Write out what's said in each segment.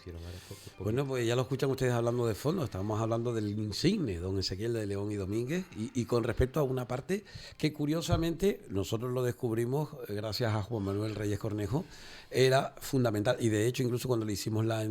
pusieron ahora poco. Bueno, pues ya lo escuchan ustedes hablando de fondo, estamos hablando del insigne, don Ezequiel de León y Domínguez, y con respecto a una parte que curiosamente nosotros lo descubrimos gracias a Juan Manuel Reyes Cornejo, era fundamental, y de hecho incluso cuando le hicimos la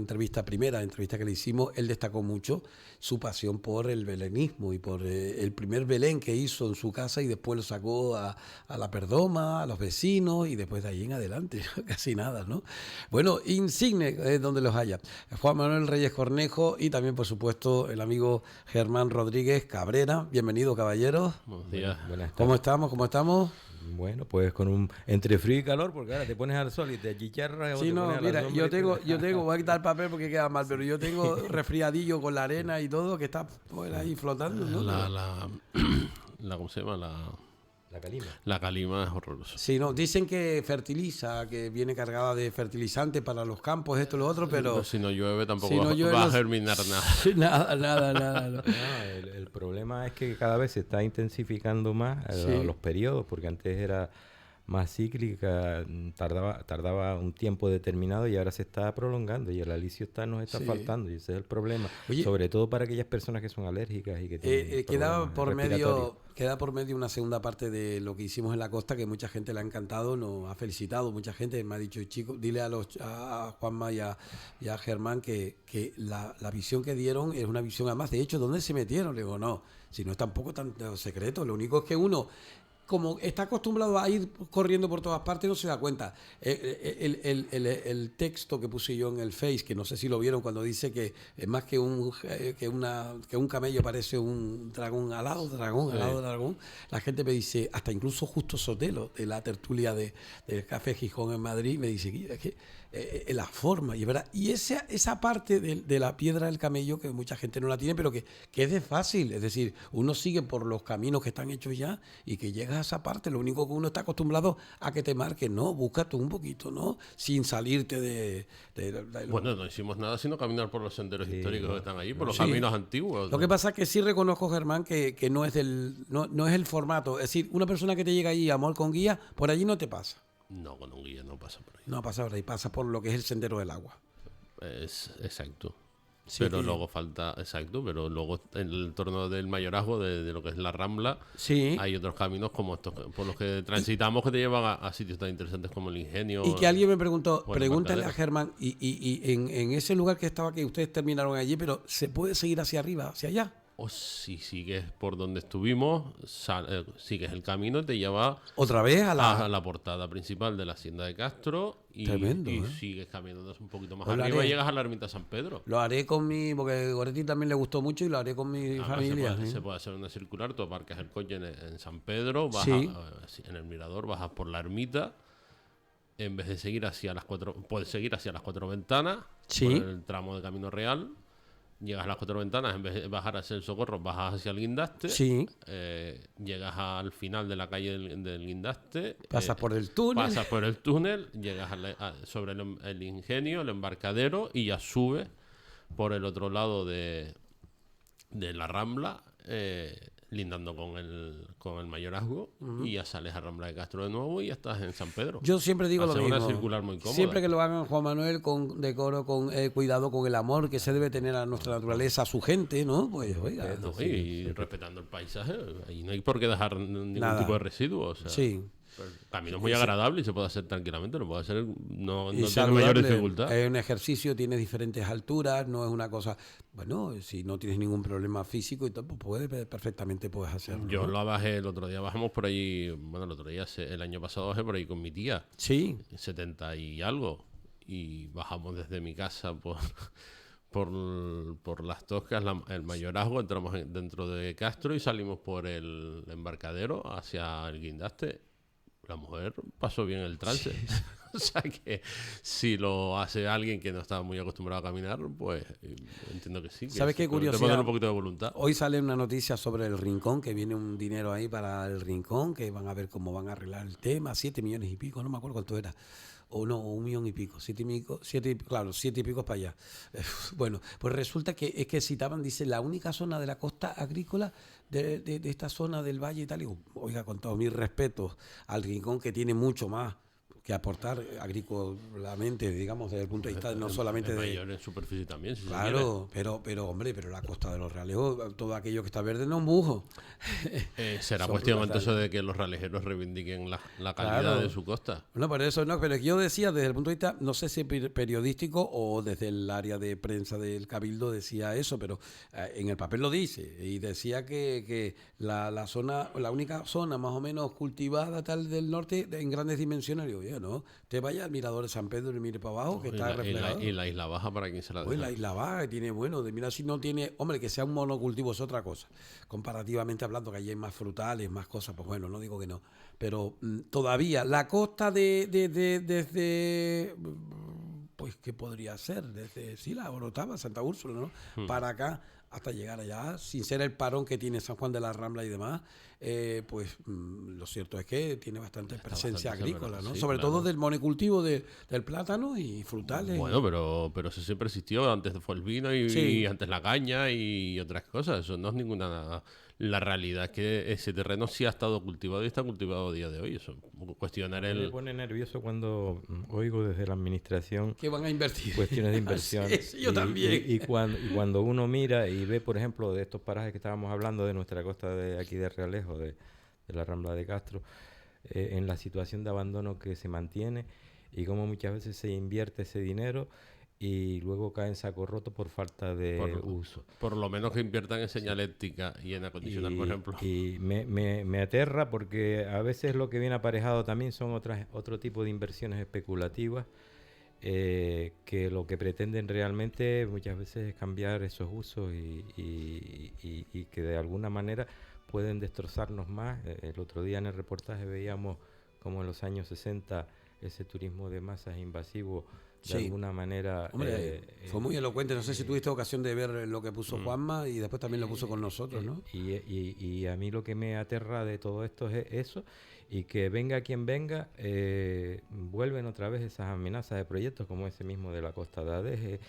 primera entrevista que le hicimos, él destacó mucho su pasión por el belenismo y por el primer Belén que hizo en su casa y después lo sacó a la Perdoma, a los vecinos y después de ahí en adelante, casi nada, ¿no? Bueno, insigne es donde los haya. Juan Manuel Reyes Cornejo y también, por supuesto, el amigo Germán Rodríguez Cabrera. Bienvenido, caballeros. Buenos días. Buenas tardes. ¿Cómo estamos? ¿Cómo estamos? Bueno, pues con un entre frío y calor, porque ahora te pones al sol y te achicharras. Sí, no, mira, yo tengo, voy a quitar el papel porque queda mal, pero yo tengo resfriadillo con la arena y todo que está por ahí flotando, ¿no? ¿Cómo se llama? La calima. La calima es horrorosa. Sí, no, dicen que fertiliza, que viene cargada de fertilizante para los campos, esto y lo otro, pero Si no llueve tampoco si no llueve, va a no- germinar nada. nada. No. No, el problema es que cada vez se está intensificando más Sí. los periodos, porque antes era más cíclica, tardaba un tiempo determinado y ahora se está prolongando y el alicio nos está Sí. faltando y ese es el problema. Oye, sobre todo para aquellas personas que son alérgicas y que tienen queda problemas por medio una segunda parte de lo que hicimos en la costa que mucha gente le ha encantado, nos ha felicitado, mucha gente me ha dicho, chicos, dile a Juanma y a Germán que la visión que dieron es una visión además, de hecho, ¿dónde se metieron? Le digo, no, si no es tampoco tan secreto, lo único es que uno, como está acostumbrado a ir corriendo por todas partes, no se da cuenta. El texto que puse yo en el Face, que no sé si lo vieron, cuando dice que es más que un camello parece un dragón alado, dragón. La gente me dice, hasta incluso Justo Sotelo, de la tertulia del Café Gijón en Madrid, me dice, es que la forma, y es verdad. Y esa parte de la piedra del camello, que mucha gente no la tiene, pero que es de fácil. Es decir, uno sigue por los caminos que están hechos ya y que llegas a esa parte. Lo único que uno está acostumbrado a que te marque, no, búscate un poquito, ¿no? Sin salirte de Bueno, no hicimos nada sino caminar por los senderos históricos que están ahí, por los Sí. caminos antiguos. Lo que pasa es que sí reconozco, Germán, que no es no es el formato. Es decir, una persona que te llega ahí a Amor con guía, por allí no te pasa. No, con un guía no pasa por ahí. No pasa por ahí, pasa por lo que es el sendero del agua. Es exacto. Sí, pero que- luego pero luego en el entorno del mayorazgo, de lo que es la Rambla, Sí. hay otros caminos como estos por los que transitamos que te llevan a sitios tan interesantes como el Ingenio. Y que alguien me preguntó, o el pregúntale a Embarcadero. Germán, y en ese lugar que estaba, que ustedes terminaron allí, pero ¿se puede seguir hacia arriba, hacia allá? O si sigues por donde estuvimos, sigues el camino y te lleva Otra vez a a la... la portada principal de la Hacienda de Castro y, Tremendo, y ¿eh? sigues caminando un poquito más Pues lo arriba haré. y llegas a la ermita San Pedro. Lo haré con porque a Goretti también le gustó mucho y lo haré con mi Además, familia. ¿eh? se puede hacer una circular, tú aparcas el coche en San Pedro, Sí. en el mirador, bajas por la ermita, en vez de seguir hacia las puedes seguir hacia las cuatro ventanas, Sí. por el tramo de Camino Real, llegas a las cuatro ventanas, en vez de bajar hacia el Socorro, bajas hacia el Guindaste, Sí. llegas al final de la calle del Guindaste, Pasas por el túnel. pasas por el túnel, llegas sobre el Ingenio, el Embarcadero, y ya subes por el otro lado de la Rambla, lindando con el mayorazgo, y ya sales a Rambla de Castro de nuevo y ya estás en San Pedro. Yo siempre digo lo Hacer mismo. una circular muy cómoda. Siempre que lo hagan, Juan Manuel, con decoro, con cuidado, con el amor que se debe tener a nuestra naturaleza, a su gente, ¿no? Pues, oiga. No, y respetando el paisaje, ahí no hay por qué dejar ningún Nada. tipo de residuos. O sea, Sí. el camino es muy agradable y se puede hacer tranquilamente, lo puede hacer, no Y tiene saludable. mayor dificultad. Es un ejercicio, tiene diferentes alturas, no es una cosa... Bueno, si no tienes ningún problema físico y todo, pues perfectamente puedes hacerlo. Yo ¿no? lo bajé el otro día, bajamos por ahí, bueno, el otro día, el año pasado bajé por ahí con mi tía, Sí. 70 y algo, y bajamos desde mi casa por las Toscas, el mayorazgo, entramos dentro de Castro y salimos por el Embarcadero hacia el Guindaste. La mujer pasó bien el trance. O sea que si lo hace alguien que no está muy acostumbrado a caminar, pues entiendo que sí. Que ¿Sabes qué te curiosidad? puede dar un poquito de voluntad. Hoy sale una noticia sobre el Rincón, que viene un dinero ahí para el Rincón, que van a ver cómo van a arreglar el tema, 7 millones y pico, no me acuerdo cuánto era. O no, 1 millón y pico, 7 y pico para allá. Bueno, pues resulta que es que citaban, dice, la única zona de la costa agrícola de esta zona del valle y tal. Y digo, oiga, con todos mis respetos al Rincón, que tiene mucho más. que aportar agrícolamente, digamos, desde el punto de vista no solamente de... mayor en superficie también, si Claro, pero la costa de los Realejos, todo aquello que está verde no es mujo. será Son cuestión brutales. entonces de que los realejeros reivindiquen la calidad Claro. de su costa. No, por eso no, pero yo decía desde el punto de vista, no sé si periodístico o desde el área de prensa del Cabildo decía eso, pero en el papel lo dice, y decía que la zona, la única zona más o menos cultivada tal del norte en grandes dimensiones, digo, yo, ¿no? Usted vaya al mirador de San Pedro y mire para abajo, que está reflejado. Y la Isla Baja, para quien se la Pues deja. la Isla Baja, que tiene, bueno, mira si no tiene, hombre, que sea un monocultivo es otra cosa. Comparativamente hablando, que allí hay más frutales, más cosas, pues bueno, no digo que no. Pero todavía, la costa desde, pues, ¿qué podría ser? Desde, sí, la Orotava, Santa Úrsula, ¿no? Para acá, hasta llegar allá, sin ser el parón que tiene San Juan de la Rambla y demás, pues lo cierto es que tiene bastante presencia bastante agrícola, sembrado, ¿no? sí, Sobre claro. todo del monocultivo del plátano y frutales. Bueno, pero eso siempre existió. Antes fue el vino Sí. y antes la caña y otras cosas. Eso no es ninguna... La realidad es que ese terreno sí ha estado cultivado y está cultivado a día de hoy. Eso, cuestionar Me pone nervioso cuando oigo desde la administración Que van a invertir. cuestiones de inversión. Sí, yo también. Y cuando uno mira y ve, por ejemplo, de estos parajes que estábamos hablando de nuestra costa de aquí de Realejo, de la Rambla de Castro, en la situación de abandono que se mantiene y cómo muchas veces se invierte ese dinero y luego cae en saco roto por falta de uso. Por lo menos que inviertan en señaléctica y en acondicionar, por ejemplo. Y me aterra porque a veces lo que viene aparejado también son otro tipo de inversiones especulativas que lo que pretenden realmente muchas veces es cambiar esos usos y que de alguna manera pueden destrozarnos más. El otro día en el reportaje veíamos como en los años 60 ese turismo de masas invasivo de alguna manera... Hombre, fue muy elocuente. No sé si tuviste ocasión de ver lo que puso Juanma y después también lo puso con nosotros, ¿no? Y a mí lo que me aterra de todo esto es eso, y que venga quien venga, vuelven otra vez esas amenazas de proyectos como ese mismo de la Costa de Ades.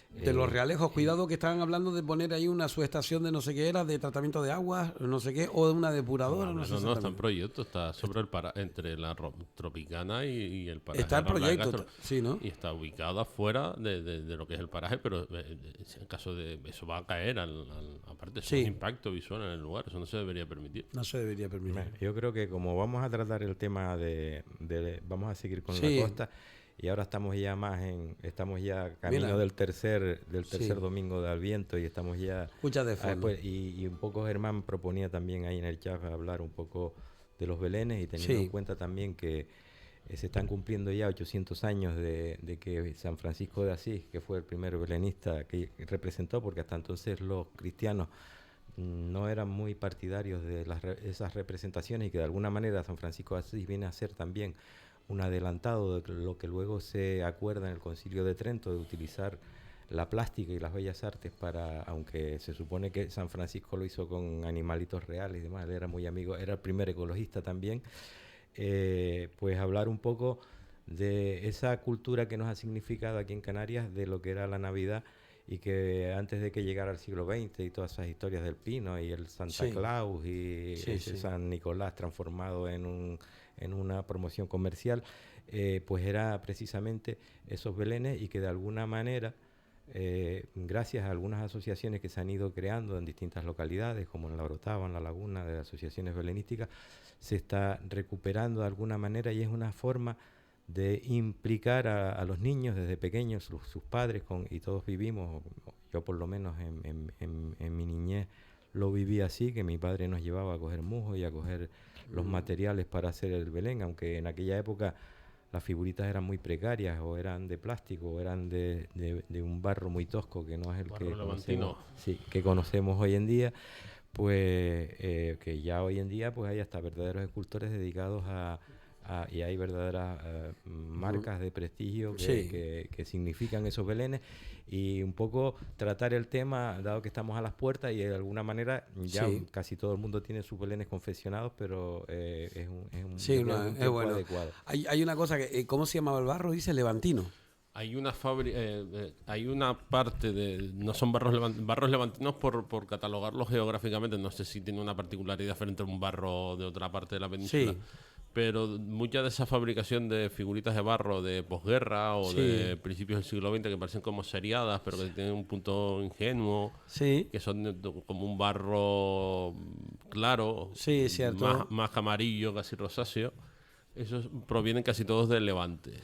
De los Realejos, cuidado que estaban hablando de poner ahí una subestación de no sé qué era, de tratamiento de aguas, no sé qué, o de una depuradora, no sé No, está en exactamente. proyecto, está sobre entre la Tropicana y el paraje. Está el de Rambla de proyecto, Castro. sí, ¿no? Y está ubicado afuera de lo que es el paraje, pero en caso de eso va a caer, aparte es Sí. un impacto visual en el lugar, eso no se debería permitir. No se debería permitir. Yo creo que como vamos a tratar el tema vamos a seguir con Sí. la costa, y ahora estamos ya camino Mira. del tercer Sí. domingo de Adviento, y estamos ya... Escucha de fondo. pues, y un poco Germán proponía también ahí en el chat hablar un poco de los belenes, y teniendo Sí. en cuenta también que se están cumpliendo ya 800 años de que San Francisco de Asís, que fue el primer belenista que representó, porque hasta entonces los cristianos no eran muy partidarios de esas representaciones, y que de alguna manera San Francisco de Asís viene a ser también un adelantado de lo que luego se acuerda en el Concilio de Trento, de utilizar la plástica y las bellas artes para, aunque se supone que San Francisco lo hizo con animalitos reales y demás, él era muy amigo, era el primer ecologista también, pues hablar un poco de esa cultura que nos ha significado aquí en Canarias, de lo que era la Navidad, y que antes de que llegara el siglo XX y todas esas historias del pino y el Santa Sí. Claus y Sí, ese sí. San Nicolás transformado en una promoción comercial, pues era precisamente esos belenes, y que de alguna manera, gracias a algunas asociaciones que se han ido creando en distintas localidades, como en La Orotava, en La Laguna, de asociaciones belenísticas, se está recuperando de alguna manera, y es una forma de implicar a los niños desde pequeños, sus padres, y todos vivimos, yo por lo menos en mi niñez lo viví así, que mi padre nos llevaba a coger musgo y a coger los materiales para hacer el Belén, aunque en aquella época las figuritas eran muy precarias, o eran de plástico, o eran de un barro muy tosco, que no es el Barro que levantino. que conocemos hoy en día, pues que ya hoy en día pues hay hasta verdaderos escultores dedicados y hay verdaderas marcas de prestigio Sí. que significan esos belenes, y un poco tratar el tema, dado que estamos a las puertas, y de alguna manera ya Sí. casi todo el mundo tiene sus belenes confeccionados, pero es un Sí, yo creo un es tiempo bueno. adecuado. Hay una cosa que, ¿cómo se llamaba el barro? Dice Levantino. Hay una hay una parte de... No son barros levantinos por catalogarlos geográficamente. No sé si tiene una particularidad frente a un barro de otra parte de la península. Sí. pero mucha de esa fabricación de figuritas de barro de posguerra o de principios del siglo XX que parecen como seriadas, pero que tienen un punto ingenuo, que son como un barro claro, Sí, cierto. más amarillo, casi rosáceo. Esos provienen casi todos del Levante.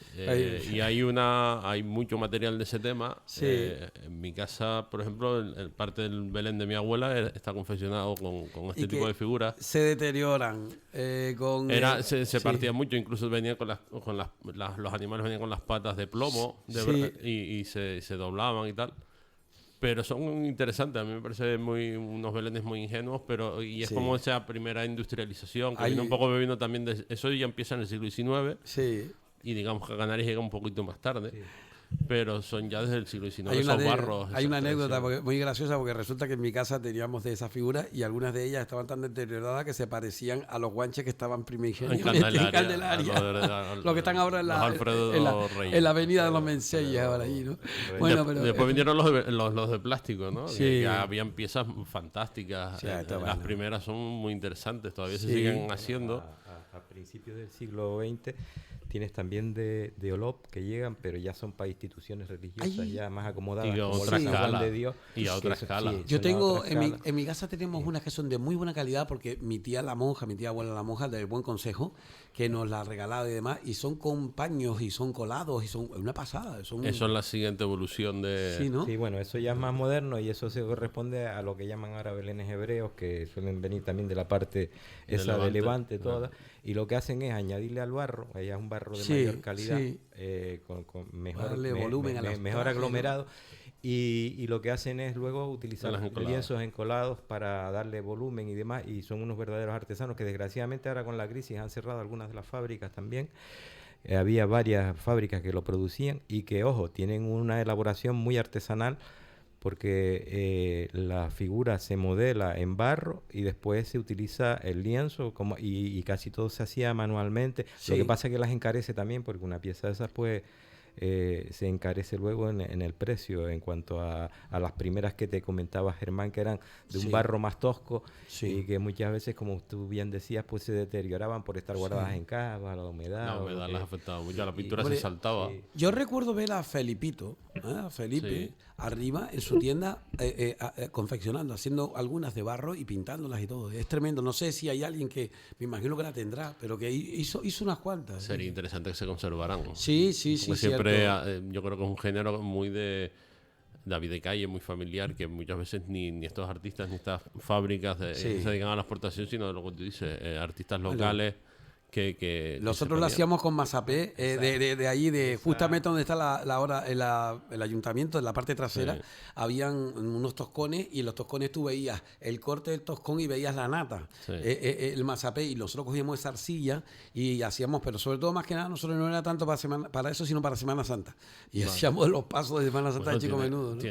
Y hay mucho material de ese tema. En mi casa, por ejemplo, parte del Belén de mi abuela está confeccionado con este tipo de figuras. Se deterioran. Se partía mucho, incluso venían los animales venían con las patas de plomo y se doblaban y tal. Pero son interesantes, a mí me parece unos belenes muy ingenuos, y es como esa primera industrialización que viene un poco bebiendo también de eso, ya empieza en el siglo XIX, y digamos que a Canarias llega un poquito más tarde, pero son ya desde el siglo XIX esos barros. Hay una anécdota muy graciosa, porque resulta que en mi casa teníamos de esas figuras y algunas de ellas estaban tan deterioradas que se parecían a los guanches que estaban primigeniamente en Candelaria. Los que están ahora en la avenida de los Menseyes, ahora allí, ¿no? Bueno, después vinieron los de plástico, ¿no? Que habían piezas fantásticas. Las primeras son muy interesantes, todavía se siguen haciendo. A principios del siglo XX tienes también de Olop que llegan, pero ya son para instituciones religiosas ya más acomodadas, y a como otra San escala, Juan de Dios. Y a otra escala. Yo tengo, en mi casa tenemos unas que son de muy buena calidad, porque mi tía abuela la monja, del Buen Consejo, que nos la ha regalado y demás, y son con paños y son colados y son una pasada. Eso es la siguiente evolución de... Sí, ¿no? Sí, bueno, eso ya es más moderno y eso se corresponde a lo que llaman ahora belenes hebreos, que suelen venir también de la parte esa de Levante toda. Y lo que hacen es añadirle al barro, ya es un barro de mayor calidad, con mejor volumen mejor aglomerado, y lo que hacen es luego utilizar lienzos encolados para darle volumen y demás, y son unos verdaderos artesanos que desgraciadamente ahora con la crisis han cerrado algunas de las fábricas también. Había varias fábricas que lo producían y que, ojo, tienen una elaboración muy artesanal, porque la figura se modela en barro y después se utiliza el lienzo y casi todo se hacía manualmente. Lo que pasa es que las encarece también, porque una pieza de esas pues se encarece luego en el precio, en cuanto a las primeras que te comentaba Germán, que eran de un barro más tosco y que muchas veces, como tú bien decías, pues se deterioraban por estar guardadas en cava, la humedad. La humedad las afectaba mucho, la pintura se saltaba. Yo recuerdo ver a Felipito, Felipe, arriba en su tienda confeccionando, haciendo algunas de barro y pintándolas y todo. Es tremendo. No sé si hay alguien que, me imagino que la tendrá, pero que hizo unas cuantas. Sería interesante que se conservaran. Sí, siempre yo creo que es un género muy de David de calle, muy familiar, que muchas veces ni estos artistas ni estas fábricas se dedican a la exportación, sino de lo que tú dices, artistas locales. Nosotros lo hacíamos con Mazapé, de allí, justamente donde está el ayuntamiento, en la parte trasera, habían unos toscones, y en los toscones tú veías el corte del toscón y veías la nata, el Mazapé, y nosotros cogíamos esa arcilla y hacíamos, pero sobre todo, más que nada, nosotros no era tanto para eso, sino para Semana Santa. Y hacíamos los pasos de Semana Santa de Chico Menudo, ¿no?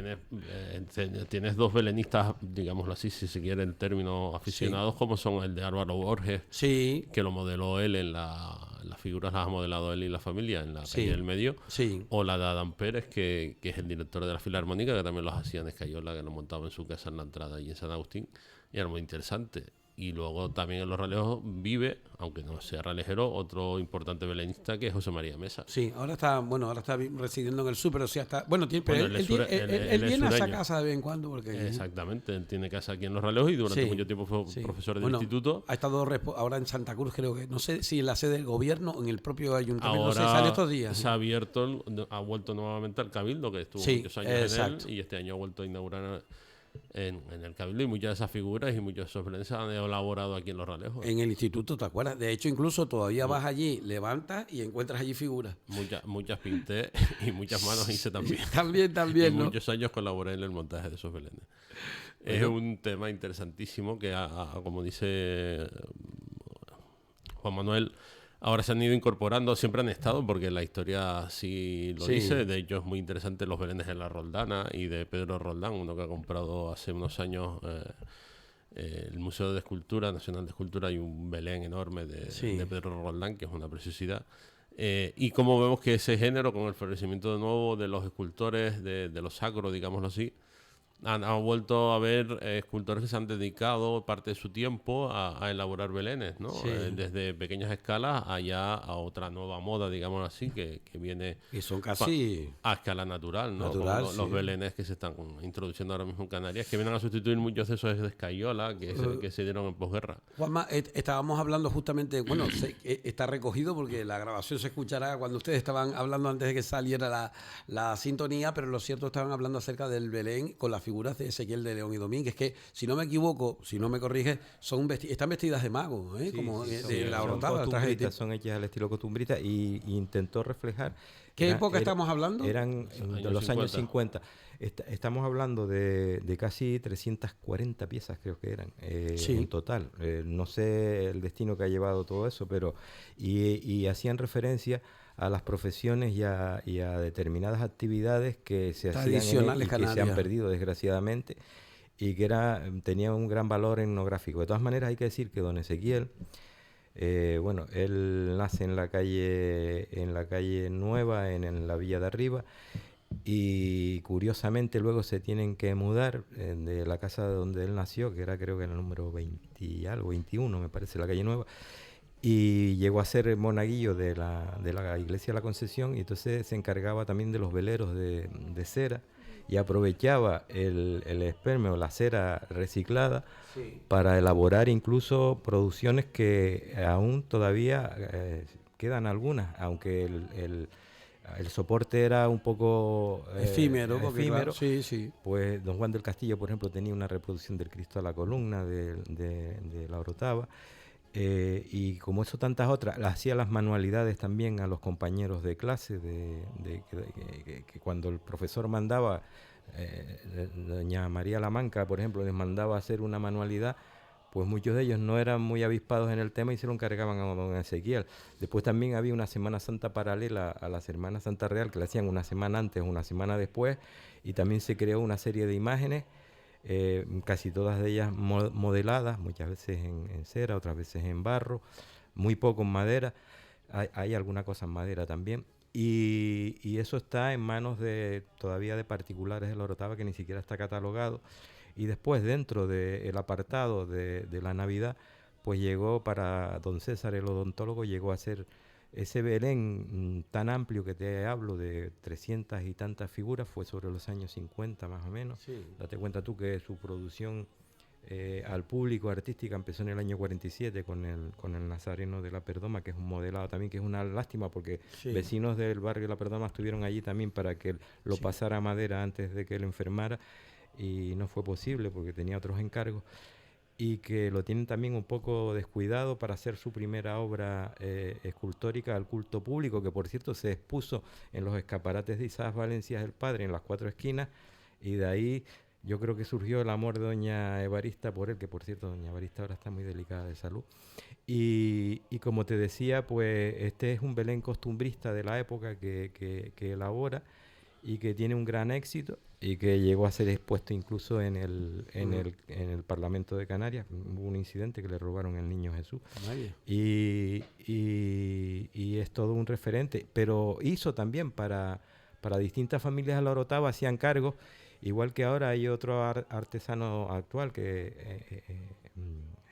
Tienes dos belenistas, digámoslo así, si se quiere en términos aficionados, como son el de Álvaro Borges, que lo modeló él en las figuras, las ha modelado él y la familia en la calle del Medio, o la de Adán Pérez, que es el director de la Filarmónica, que también los hacía en Escayola, que lo montaba en su casa en la entrada y en San Agustín, y era muy interesante. Y luego también en Los Realejos vive, aunque no sea realejero, otro importante belenista, que es José María Mesa. Sí, ahora está residiendo en el sur, pero sí está... Bueno, él viene a esa casa de vez en cuando. Exactamente, él tiene casa aquí en Los Realejos y durante mucho tiempo fue profesor del instituto. Ha estado ahora en Santa Cruz, creo que, no sé si en la sede del gobierno o en el propio ayuntamiento, ahora no sé, sale estos días. Se ha vuelto nuevamente al Cabildo, que estuvo muchos años en él, y este año ha vuelto a inaugurar en el Cabildo, y muchas de esas figuras y muchos de esos belenes se han elaborado aquí en Los Realejos. En el instituto, ¿te acuerdas? De hecho, incluso todavía vas allí, levantas y encuentras allí figuras. Muchas pinté y muchas manos hice también. También, y ¿no? muchos años colaboré en el montaje de esos belenes. Es un tema interesantísimo que, como dice Juan Manuel, ahora se han ido incorporando, siempre han estado, porque la historia sí lo dice. De hecho, es muy interesante los belenes de la Roldana y de Pedro Roldán, uno que ha comprado hace unos años el Museo de Escultura, Nacional de Escultura. Hay un belén enorme de Pedro Roldán, que es una preciosidad. Y como vemos que ese género, con el florecimiento de nuevo de los escultores, de lo sacro, digámoslo así, han vuelto a haber escultores que se han dedicado parte de su tiempo a elaborar belenes, ¿no? Sí. Desde pequeñas escalas allá a otra nueva moda, digamos así, que viene Y son casi a escala natural, ¿no? Como natural, los sí. belenes que se están introduciendo ahora mismo en Canarias, que vienen a sustituir muchos de esos de escayola que se dieron en posguerra. Juanma, estábamos hablando justamente, bueno, está recogido porque la grabación se escuchará cuando ustedes estaban hablando antes de que saliera la sintonía, pero lo cierto estaban hablando acerca del Belén con las figuras de Ezequiel de León y Domínguez, que si no me equivoco, si no me corriges, están vestidas de mago, ¿eh? Sí, como sí, de la son Orotava, el traje de costumbritas, son hechas al estilo costumbrita y intentó reflejar. ¿Qué época estamos hablando? Eran de los años 50. Estamos hablando de casi 340 piezas, creo que eran, Sí. en total. No sé el destino que ha llevado todo eso, pero y hacían referencia a las profesiones y a determinadas actividades que se hacían Tradicionales y que se han canarias. perdido, desgraciadamente, y que tenían un gran valor etnográfico. De todas maneras, hay que decir que don Ezequiel, bueno, él nace en la calle Nueva, en la Villa de Arriba, y curiosamente luego se tienen que mudar de la casa donde él nació, que era creo que el número 20 y algo, 21 me parece, la calle Nueva, y llegó a ser monaguillo de la iglesia de la Concesión, y entonces se encargaba también de los veleros de cera, y aprovechaba el esperma o la cera reciclada para elaborar incluso producciones que aún todavía quedan algunas, aunque el soporte era un poco Efímero, porque claro, sí, sí. pues don Juan del Castillo, por ejemplo, tenía una reproducción del Cristo a la columna de la Orotava, y como eso tantas otras, hacía las manualidades también a los compañeros de clase, que cuando el profesor mandaba, doña María Lamanca, por ejemplo, les mandaba hacer una manualidad, pues muchos de ellos no eran muy avispados en el tema y se lo encargaban a don Ezequiel. Después también había una Semana Santa paralela a la Semana Santa Real, que la hacían una semana antes, una semana después, y también se creó una serie de imágenes, casi todas de ellas modeladas, muchas veces en cera, otras veces en barro, muy poco en madera, hay alguna cosa en madera también, y eso está en manos todavía de particulares de la Orotava, que ni siquiera está catalogado. Y después, dentro del apartado de la Navidad, pues llegó para don César, el odontólogo, llegó a ser ese Belén tan amplio que te hablo, de 300 y tantas figuras, fue sobre los años 50 más o menos. Sí. Date cuenta tú que su producción al público artística empezó en el año 47 con el Nazareno de la Perdoma, que es un modelado también, que es una lástima porque Sí. vecinos del barrio de la Perdoma estuvieron allí también para que lo pasara a madera antes de que él enfermara, y no fue posible porque tenía otros encargos, y que lo tienen también un poco descuidado para hacer su primera obra escultórica al culto público, que por cierto se expuso en los escaparates de Isaac Valencias el Padre en las 4 esquinas, y de ahí yo creo que surgió el amor de doña Evarista por él, que por cierto doña Evarista ahora está muy delicada de salud. Y como te decía, pues este es un Belén costumbrista de la época que elabora, y que tiene un gran éxito, y que llegó a ser expuesto incluso en el Parlamento de Canarias. Hubo un incidente que le robaron el niño Jesús, y es todo un referente, pero hizo también para distintas familias de la Orotava, hacían cargos, igual que ahora hay otro artesano actual que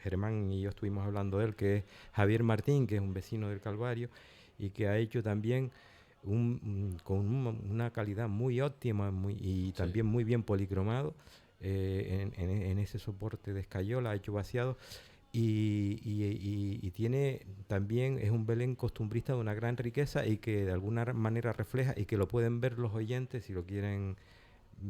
Germán y yo estuvimos hablando de él, que es Javier Martín, que es un vecino del Calvario, y que ha hecho también con una calidad muy óptima y también muy bien policromado, en ese soporte de escayola, ha hecho vaciado, y tiene también, es un Belén costumbrista de una gran riqueza, y que de alguna manera refleja, y que lo pueden ver los oyentes si lo quieren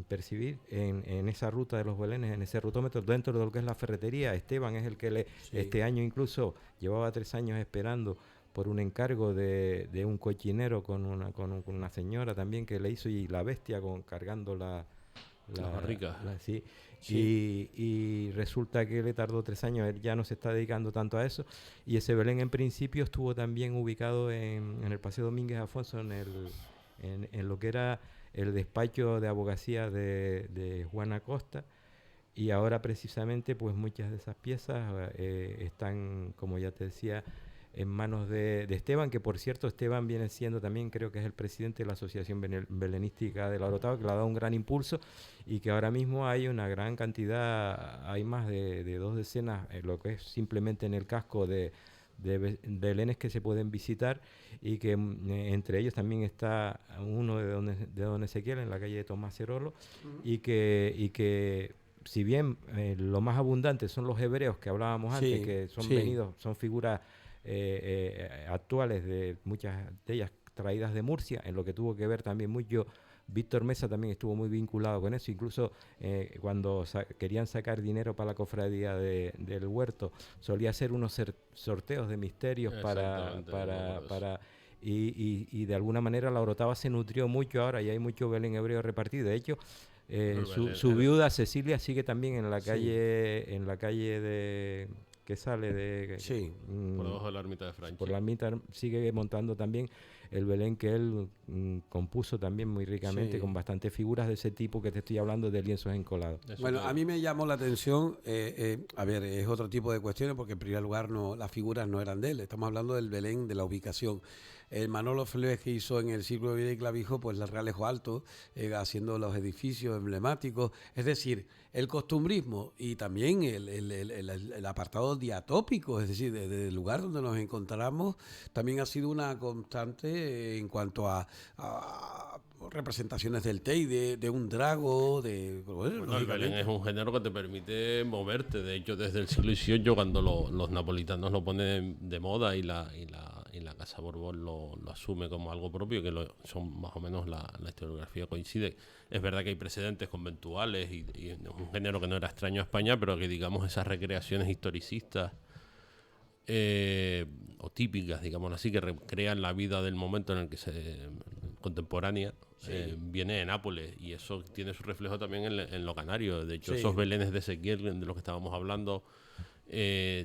percibir en esa ruta de los Belenes, en ese rutómetro, dentro de lo que es la ferretería. Esteban es el que este año incluso llevaba 3 años esperando por un encargo de un cochinero con una señora también que le hizo, y la bestia cargando las barricas. Sí. Y resulta que le tardó 3 años, él ya no se está dedicando tanto a eso, y ese Belén en principio estuvo también ubicado en el Paseo Domínguez Afonso, en lo que era el despacho de abogacía de Juan Acosta, y ahora precisamente pues muchas de esas piezas están, como ya te decía, en manos de Esteban, que por cierto Esteban viene siendo también, creo que es el presidente de la Asociación Belenística de la Orotava, que le ha dado un gran impulso y que ahora mismo hay una gran cantidad, hay más de 2 decenas, lo que es simplemente en el casco de belenes que se pueden visitar, y que entre ellos también está uno de don Ezequiel en la calle de Tomás Cerolo, y que si bien lo más abundante son los hebreos que hablábamos antes, que son figuras actuales, de muchas de ellas traídas de Murcia, en lo que tuvo que ver también mucho. Víctor Mesa también estuvo muy vinculado con eso, incluso cuando querían sacar dinero para la cofradía del Huerto, solía hacer unos sorteos de misterios y de alguna manera la Orotava se nutrió mucho ahora, y hay mucho Belén hebreo repartido. De hecho, su viuda Cecilia sigue también en la calle de que sale de por debajo de la ermita de Franchi. Por la ermita sigue montando también el Belén que él compuso también muy ricamente, con bastantes figuras de ese tipo que te estoy hablando, de lienzos encolados. Bueno, a mí me llamó la atención, a ver, es otro tipo de cuestiones, porque en primer lugar las figuras no eran de él, estamos hablando del Belén, de la ubicación. El Manolo Félix, que hizo en el Círculo de Vida y Clavijo, pues el Realejo Alto, haciendo los edificios emblemáticos, es decir, el costumbrismo y también el apartado diatópico, es decir, desde el lugar donde nos encontramos, también ha sido una constante en cuanto a representaciones del Tei, de un drago, bueno, el Belén es un género que te permite moverte. De hecho, desde el siglo XVIII, cuando los napolitanos lo ponen de moda y la Casa Borbón lo asume como algo propio, que son más o menos la historiografía coincide. Es verdad que hay precedentes conventuales y es un género que no era extraño a España, pero que, digamos, esas recreaciones historicistas o típicas, digamos así, que recrean la vida del momento en el que contemporánea, viene de Nápoles, y eso tiene su reflejo también en lo canario. De hecho, esos belenes de Ezequiel de los que estábamos hablando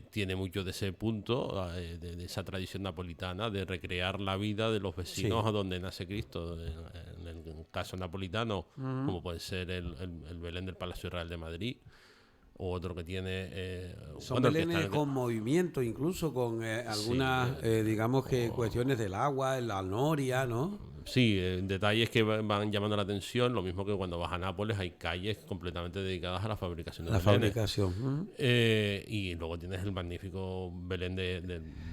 tiene mucho de ese punto, de esa tradición napolitana de recrear la vida de los vecinos a donde nace Cristo. En el caso napolitano, como puede ser el Belén del Palacio Real de Madrid, o otro que tiene... son belenes con movimiento, incluso con algunas, digamos que cuestiones del agua, la noria, ¿no? Sí, detalles que van llamando la atención, lo mismo que cuando vas a Nápoles hay calles completamente dedicadas a la fabricación de belenes. Y luego tienes el magnífico Belén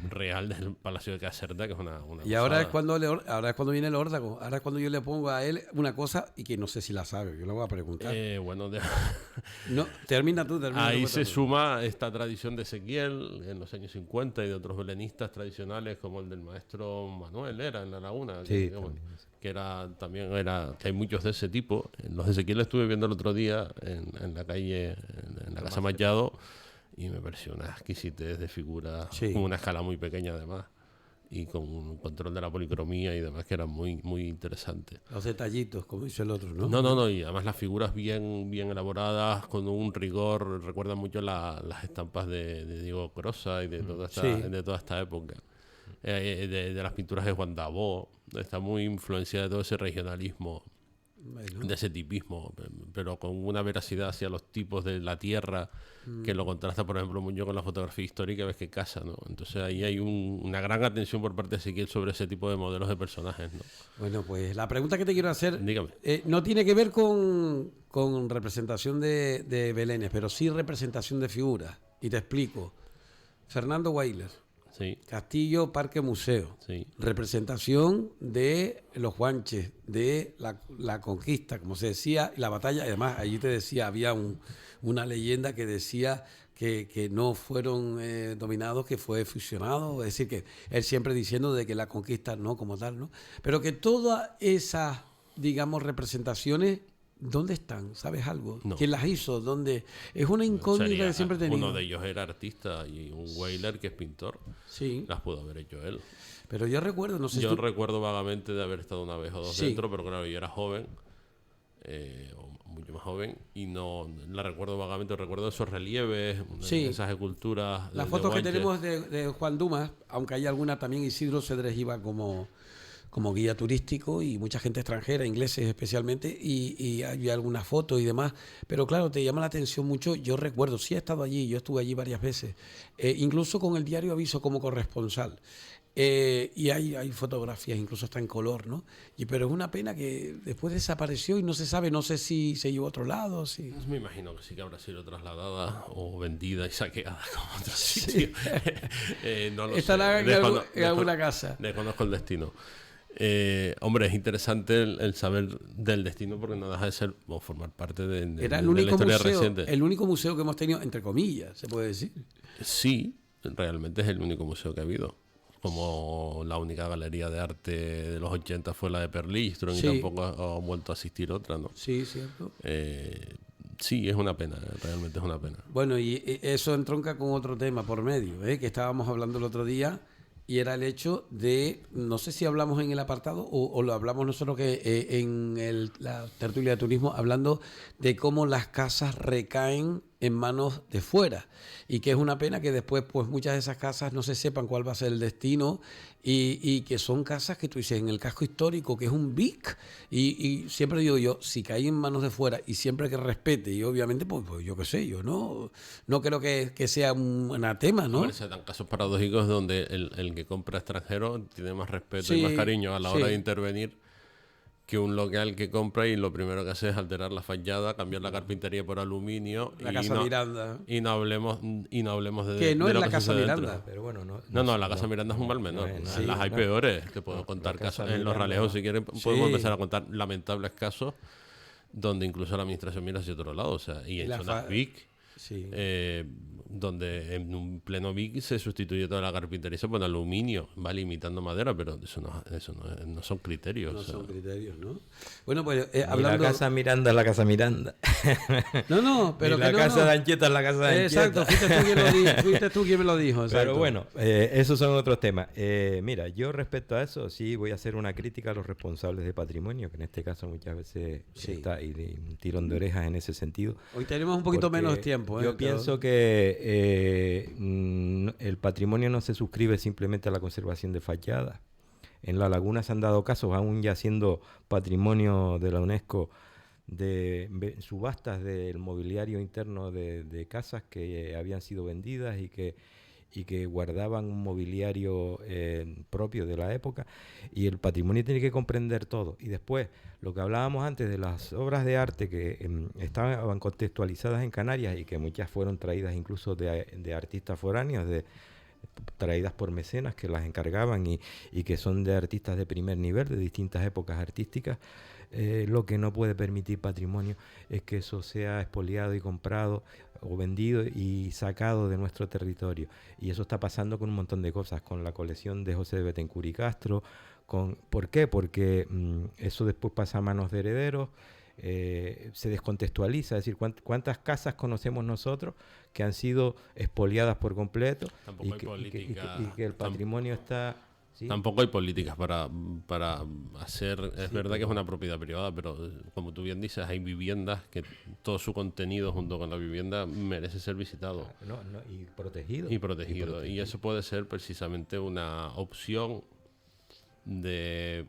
real del Palacio de Caserta, que es una y ahora es cuando viene el órdago, ahora es cuando yo le pongo a él una cosa y que no sé si la sabe, yo le voy a preguntar. No, termina tú. Ahí se suma esta tradición de Ezequiel en los años 50 y de otros belenistas tradicionales, como el del maestro Manuel en La Laguna, que hay muchos de ese tipo. Los de Ezequiel estuve viendo el otro día en la calle, en la Casa Machado, y me pareció una exquisitez de figura, con una escala muy pequeña además, y con un control de la policromía y demás que era muy, muy interesante. Los detallitos, como dice el otro, ¿no? No, y además las figuras bien elaboradas, con un rigor, recuerdan mucho las estampas de Diego Crosa y de toda esta época. De las pinturas de Juan Dabó, está muy influenciada de todo ese regionalismo, de ese tipismo, pero con una veracidad hacia los tipos de la tierra que lo contrasta, por ejemplo, mucho con la fotografía histórica, ves que casa, ¿no? Entonces ahí hay una gran atención por parte de Ezequiel sobre ese tipo de modelos de personajes, ¿no? Bueno, pues la pregunta que te quiero hacer, dígame, no tiene que ver con representación de belenes, pero sí representación de figuras, y te explico. Fernando Weiler, Castillo, Parque, Museo. Representación de los Guanches, de la conquista, como se decía, y la batalla. Además, allí te decía, había una leyenda que decía que no fueron dominados, que fue fusionado. Es decir, que él siempre diciendo de que la conquista no como tal, ¿no? Pero que todas esas, digamos, representaciones, ¿dónde están? ¿Sabes algo? No. ¿Quién las hizo? ¿Dónde? Es una incógnita que siempre he tenido. Uno de ellos era artista y un Weiler, que es pintor. Las pudo haber hecho él. Pero yo recuerdo, no sé si recuerdo vagamente de haber estado una vez o dos dentro, pero claro, yo era joven, o mucho más joven, y no la recuerdo vagamente. Recuerdo esos relieves, esas esculturas. Las fotos que tenemos de Juan Dumas, aunque hay alguna también, Isidro Cedrés iba como como guía turístico y mucha gente extranjera, ingleses especialmente, y hay algunas fotos y demás. Pero claro, te llama la atención mucho. Yo recuerdo, sí he estado allí, yo estuve allí varias veces, incluso con el diario Aviso como corresponsal. Y hay fotografías, incluso está en color, ¿no? Pero es una pena que después desapareció y no se sabe, no sé si se llevó a otro lado. Si... Pues me imagino que sí que habrá sido trasladada o vendida y saqueada como otro sitio. No lo estará sé. en alguna casa. Desconozco el destino. Hombre, es interesante el saber del destino porque no deja de ser o formar parte de Era el la único historia museo, reciente. el único museo que hemos tenido, entre comillas, se puede decir. Sí, realmente es el único museo que ha habido. Como la única galería de arte de los 80 fue la de Perlistron Sí. y tampoco ha vuelto a asistir otra, ¿no? Sí, cierto. Sí, es una pena, realmente es una pena. Bueno, y eso entronca con otro tema por medio, que estábamos hablando el otro día, y era el hecho de, no sé si hablamos en el apartado o lo hablamos nosotros que en la tertulia de turismo, hablando de cómo las casas recaen en manos de fuera y que es una pena que después pues muchas de esas casas no se sepan cuál va a ser el destino y que son casas que tú dices en el casco histórico que es un BIC y siempre digo yo, si cae en manos de fuera y siempre que respete y obviamente pues yo qué sé, yo no creo que sea un anatema, ¿no? Hombre, se dan casos paradójicos donde el que compra extranjero tiene más respeto y Sí, más cariño a la hora sí. de intervenir que un local que compra y lo primero que hace es alterar la fachada, cambiar la carpintería por aluminio La Casa Miranda. y no hablemos de Que no de es lo la que Casa sucede Miranda. dentro. Pero bueno, No, la Casa Miranda es un mal menor. sí, Las hay no. peores. Te puedo No, contar la Casa casos. En los Miranda, Ralejos, no. si quieren, Sí. podemos empezar a contar lamentables casos donde incluso la administración mira hacia otro lado. O sea, y en La zonas fa- big, Sí. donde en un pleno big se sustituye toda la carpintería y se pone aluminio, vale, imitando madera, pero eso no son criterios. No o sea. son criterios, ¿no? Bueno, pues Ni hablando... la casa Miranda es la casa Miranda. No, pero Ni que la casa de Anchieta es la casa de Anchieta. Exacto, fuiste tú quien me lo dijo. Exacto. Pero bueno, esos son otros temas. Mira, yo respecto a eso, sí voy a hacer una crítica a los responsables de patrimonio, que en este caso muchas veces Sí. está y de un tirón de orejas en ese sentido. Hoy tenemos un poquito Porque menos tiempo. Yo pienso que el patrimonio no se suscribe simplemente a la conservación de fachadas. En La Laguna se han dado casos, aún ya siendo patrimonio de la UNESCO, de subastas del mobiliario interno de casas que habían sido vendidas y que guardaban un mobiliario propio de la época, y el patrimonio tiene que comprender todo. Y después, lo que hablábamos antes de las obras de arte que estaban contextualizadas en Canarias y que muchas fueron traídas incluso de artistas foráneos, traídas por mecenas que las encargaban y que son de artistas de primer nivel, de distintas épocas artísticas. Lo que no puede permitir patrimonio es que eso sea expoliado y comprado o vendido y sacado de nuestro territorio. Y eso está pasando con un montón de cosas, con la colección de José de Betancur y Castro. ¿Por qué? Porque eso después pasa a manos de herederos, se descontextualiza, es decir, cuántas casas conocemos nosotros que han sido expoliadas por completo Tampoco hay política. y que el patrimonio está... ¿sí? Tampoco hay políticas para hacer... Es verdad que es una propiedad privada, pero como tú bien dices, hay viviendas que todo su contenido junto con la vivienda merece ser visitado. Y protegido. Y protegido. Y eso puede ser precisamente una opción de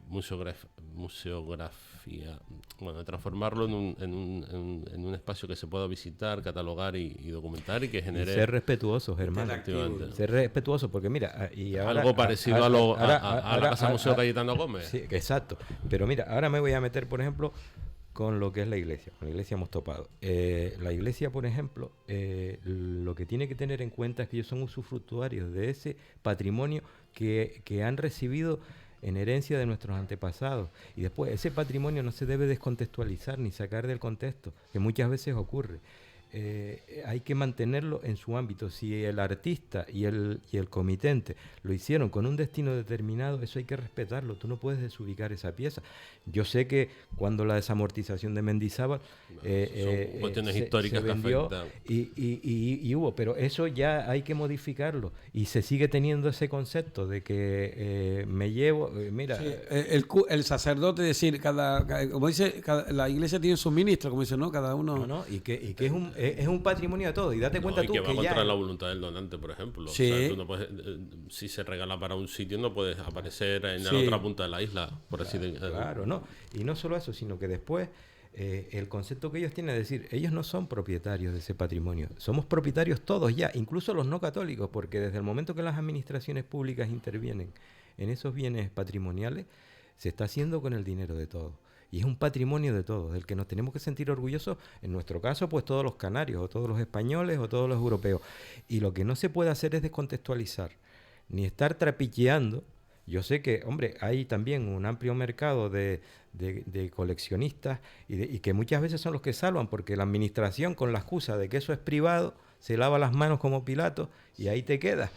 museografía, bueno, de transformarlo en un espacio que se pueda visitar, catalogar y documentar y que genere... Y ser respetuosos, Germán. Efectivamente. Ser respetuosos, porque mira, y ahora, algo parecido a la Casa Museo Cayetano Gómez. Sí, exacto. Pero mira, ahora me voy a meter, por ejemplo, con lo que es la iglesia. Con la iglesia hemos topado. La iglesia, por ejemplo, lo que tiene que tener en cuenta es que ellos son usufructuarios de ese patrimonio que han recibido en herencia de nuestros antepasados. Y después, ese patrimonio no se debe descontextualizar ni sacar del contexto, que muchas veces ocurre. Hay que mantenerlo en su ámbito. Si el artista y el comitente lo hicieron con un destino determinado, eso hay que respetarlo. Tú no puedes desubicar esa pieza. Yo sé que cuando la desamortización de Mendizábal son cuestiones históricas se vendió que afectan. y hubo, pero eso ya hay que modificarlo. Y se sigue teniendo ese concepto de que me llevo... mira... Sí, el sacerdote, decir, como dice, la iglesia tiene sus ministros, como dice, ¿no? Cada uno... No, y que es es un patrimonio de todo. Y date cuenta y tú que va que contra ya... la voluntad del donante, por ejemplo. Sí. O sea, tú no puedes, si se regala para un sitio, no puedes aparecer en la Sí. otra punta de la isla, por así decirlo. Claro, no. Y no solo eso, sino que después el concepto que ellos tienen es decir, ellos no son propietarios de ese patrimonio. Somos propietarios todos ya, incluso los no católicos, porque desde el momento que las administraciones públicas intervienen en esos bienes patrimoniales, se está haciendo con el dinero de todos. Y es un patrimonio de todos, del que nos tenemos que sentir orgullosos, en nuestro caso, pues todos los canarios, o todos los españoles, o todos los europeos. Y lo que no se puede hacer es descontextualizar, ni estar trapicheando. Yo sé que, hombre, hay también un amplio mercado de coleccionistas y que muchas veces son los que salvan, porque la administración, con la excusa de que eso es privado, se lava las manos como Pilato y ahí te quedas.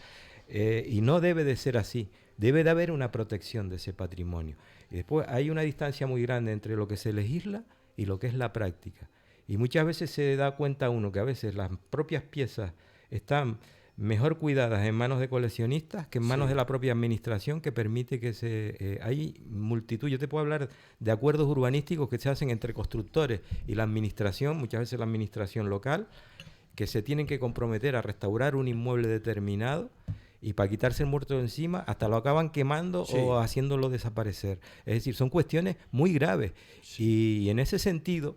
Y no debe de ser así. Debe de haber una protección de ese patrimonio. Y después hay una distancia muy grande entre lo que se legisla y lo que es la práctica. Y muchas veces se da cuenta uno que a veces las propias piezas están mejor cuidadas en manos de coleccionistas que en manos de la propia administración, que permite que hay multitud. Yo te puedo hablar de acuerdos urbanísticos que se hacen entre constructores y la administración, muchas veces la administración local, que se tienen que comprometer a restaurar un inmueble determinado y para quitarse el muerto de encima hasta lo acaban quemando o haciéndolo desaparecer. Es decir, son cuestiones muy graves. Y en ese sentido,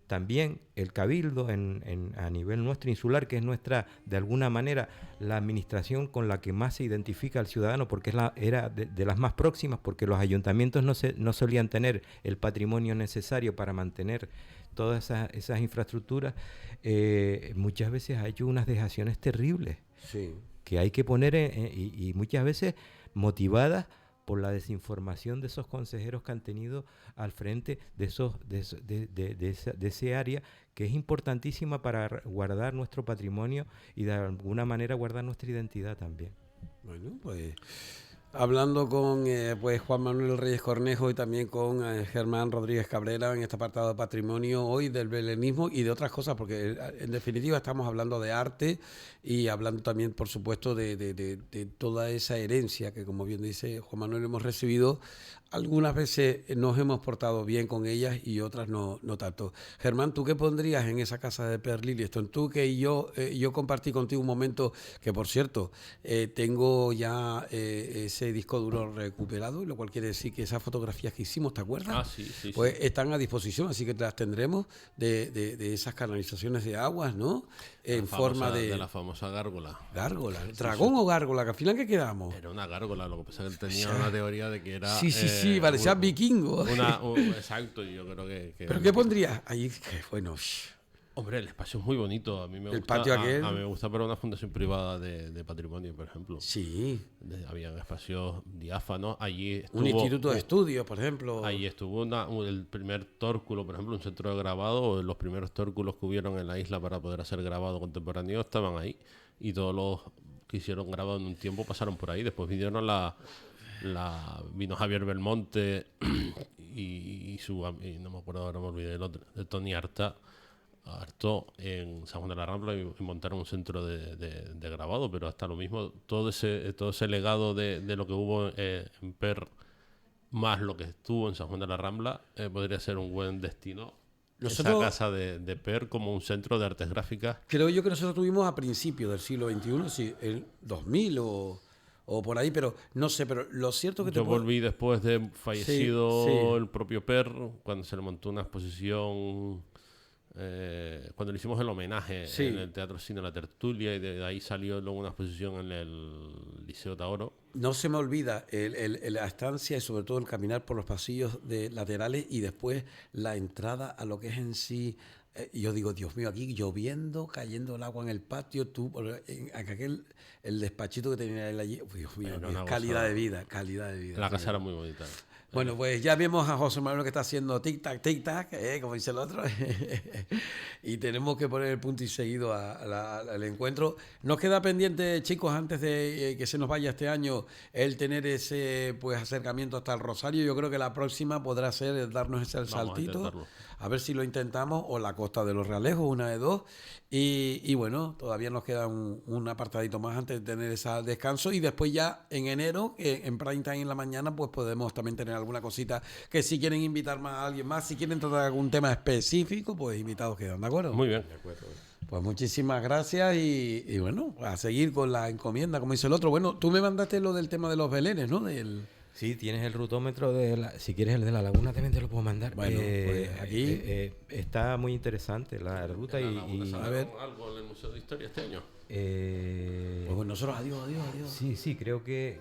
también el Cabildo a nivel nuestro insular, que es nuestra, de alguna manera, la administración con la que más se identifica al ciudadano, porque era de las más próximas, porque los ayuntamientos no solían tener el patrimonio necesario para mantener todas esas infraestructuras, muchas veces ha hecho unas dejaciones terribles. Sí. Que hay que poner y muchas veces motivadas por la desinformación de esos consejeros que han tenido al frente de ese área, que es importantísima para guardar nuestro patrimonio y de alguna manera guardar nuestra identidad también. Bueno, pues hablando con pues Juan Manuel Reyes Cornejo y también con Germán Rodríguez Cabrera en este apartado de patrimonio hoy del belenismo y de otras cosas, porque en definitiva estamos hablando de arte y hablando también, por supuesto, de toda esa herencia que, como bien dice Juan Manuel, hemos recibido. Algunas veces nos hemos portado bien con ellas y otras no tanto. Germán, ¿tú qué pondrías en esa casa de Per Lilleston? Tú que yo compartí contigo un momento que, por cierto, tengo ya ese disco duro recuperado, lo cual quiere decir que esas fotografías que hicimos, ¿te acuerdas? Sí. Pues están a disposición, así que las tendremos de esas canalizaciones de aguas, ¿no? En forma de la famosa gárgola. ¿Gárgola? ¿Dragón o gárgola? Que al final, ¿qué quedamos? Era una gárgola, lo que pasa es que tenía una teoría de que era... Sí, parecía vikingo. Exacto, yo creo que... ¿Pero qué pondrías? Ahí, bueno... Hombre, el espacio es muy bonito. A mí me el gusta. Patio aquel. A mí me gusta para una fundación privada de patrimonio, por ejemplo. Sí. Había espacios diáfanos. Allí estuvo, un instituto de estudios, por ejemplo. Allí estuvo el primer tórculo, por ejemplo, un centro de grabado. Los primeros tórculos que hubieron en la isla para poder hacer grabado contemporáneo estaban ahí. Y todos los que hicieron grabado en un tiempo pasaron por ahí. Después vinieron vino Javier Belmonte y no me acuerdo, ahora me olvidé del otro, de Tony Arta en San Juan de la Rambla y montaron un centro de grabado, pero hasta lo mismo, todo ese legado de lo que hubo en Per, más lo que estuvo en San Juan de la Rambla, podría ser un buen destino. Esa casa de Per como un centro de artes gráficas. Creo yo que nosotros tuvimos a principios del siglo XXI, sí, el 2000 o por ahí, pero no sé, pero lo cierto que yo volví después de fallecido el propio Per, cuando se le montó una exposición, cuando le hicimos el homenaje en el Teatro Cine La Tertulia, y de ahí salió luego una exposición en el Liceo Taoro. No se me olvida la estancia y sobre todo el caminar por los pasillos laterales y después la entrada a lo que es en sí. Yo digo, Dios mío, aquí lloviendo, cayendo el agua en el patio, el despachito que tenía él allí, Dios mío, calidad de vida. La casa era muy bonita. Bueno, pues ya vemos a José Manuel que está haciendo tic-tac, como dice el otro, y tenemos que poner el punto y seguido al encuentro. Nos queda pendiente, chicos, antes de que se nos vaya este año, el tener ese acercamiento hasta el Rosario. Yo creo que la próxima podrá ser darnos ese saltito, a ver si lo intentamos, o la Costa de los Realejos, una de dos. Y bueno, todavía nos queda un apartadito más antes de tener ese descanso, y después ya en enero, en prime time en la mañana, pues podemos también tener alguna cosita que si quieren invitar más a alguien más, si quieren tratar algún tema específico, pues invitados quedan, ¿de acuerdo? Muy bien. De acuerdo. Pues muchísimas gracias y bueno, a seguir con la encomienda, como dice el otro. Bueno, tú me mandaste lo del tema de los belenes, ¿no? Sí, tienes el rutómetro si quieres el de la laguna también te lo puedo mandar. Bueno, pues aquí está muy interesante la ruta a ver algo en el Museo de Historia este año. pues nosotros adiós. Sí, creo que